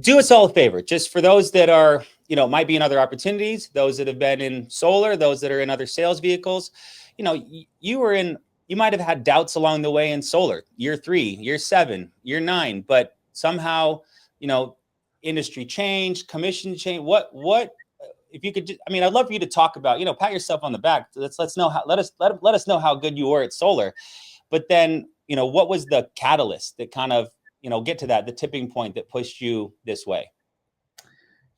do us all a favor, just for those that are, might be in other opportunities, those that have been in solar, those that are in other sales vehicles, you might have had doubts along the way in solar, year 3, year 7, year 9, but somehow, industry changed, commission changed. What, if you could, I'd love for you to talk about, pat yourself on the back. Let's know how, let us know how good you were at solar. But then, what was the catalyst that kind of, get to the tipping point that pushed you this way?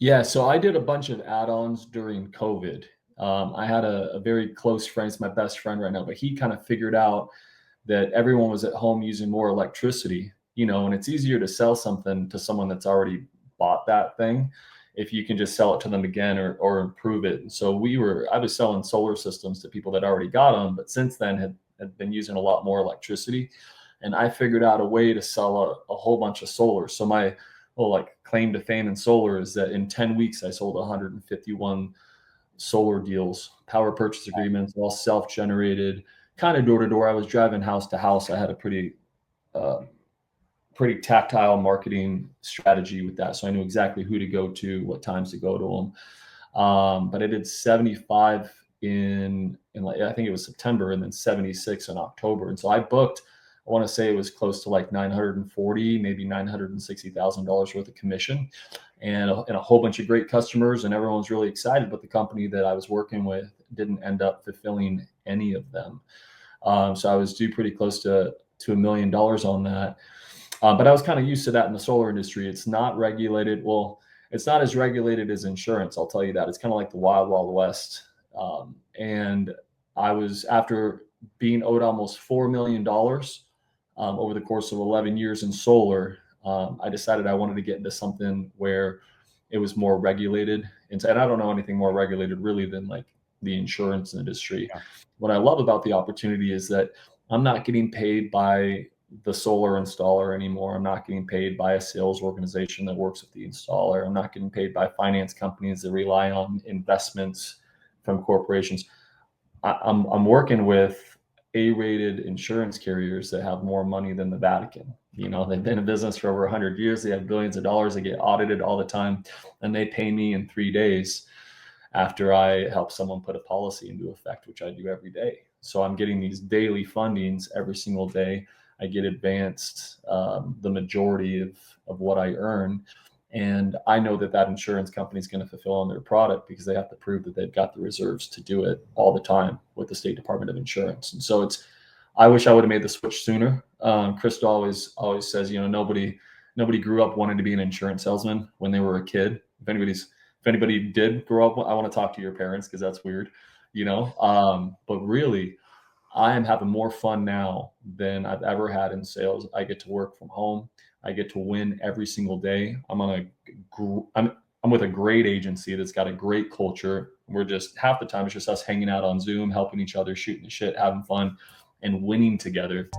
Yeah, so I did a bunch of add-ons during COVID. I had a very close friend, it's my best friend right now, but he kind of figured out that everyone was at home using more electricity, and it's easier to sell something to someone that's already bought that thing if you can just sell it to them again or improve it. And so I was selling solar systems to people that already got them, but since then had been using a lot more electricity. And I figured out a way to sell a whole bunch of solar. So my claim to fame in solar is that in 10 weeks, I sold 151 solar deals, power purchase agreements, all self-generated, kind of door to door. I was driving house to house. I had a pretty tactile marketing strategy with that. So I knew exactly who to go to, what times to go to them. But I did 75 in I think it was September, and then 76 in October. And so I booked, I want to say it was close to like 940, maybe $960,000 worth of commission, and a whole bunch of great customers, and everyone was really excited. But the company that I was working with didn't end up fulfilling any of them. So I was due pretty close to $1 million on that. But I was kind of used to that in the solar industry. It's not regulated. Well, it's not as regulated as insurance, I'll tell you that. It's kind of like the wild, wild west. And I was, after being owed almost $4 million over the course of 11 years in solar, I decided I wanted to get into something where it was more regulated. And I don't know anything more regulated really than like the insurance industry. Yeah. What I love about the opportunity is that I'm not getting paid by the solar installer anymore. I'm not getting paid by a sales organization that works with the installer. I'm not getting paid by finance companies that rely on investments from corporations. I'm working with A-rated insurance carriers that have more money than the Vatican. They've been in business for over 100 years. They have billions of dollars. They get audited all the time, and they pay me in 3 days after I help someone put a policy into effect, which I do every day. So I'm getting these daily fundings every single day. I get advanced the majority of what I earn. And I know that insurance company is going to fulfill on their product because they have to prove that they've got the reserves to do it all the time with the State Department of Insurance. And so I wish I would have made the switch sooner. Krista always says, nobody grew up wanting to be an insurance salesman when they were a kid. If anybody did grow up, I want to talk to your parents because that's weird, but really, I am having more fun now than I've ever had in sales. I get to work from home. I get to win every single day. I'm with a great agency that's got a great culture. We're just, half the time it's just us hanging out on Zoom, helping each other, shooting the shit, having fun, and winning together.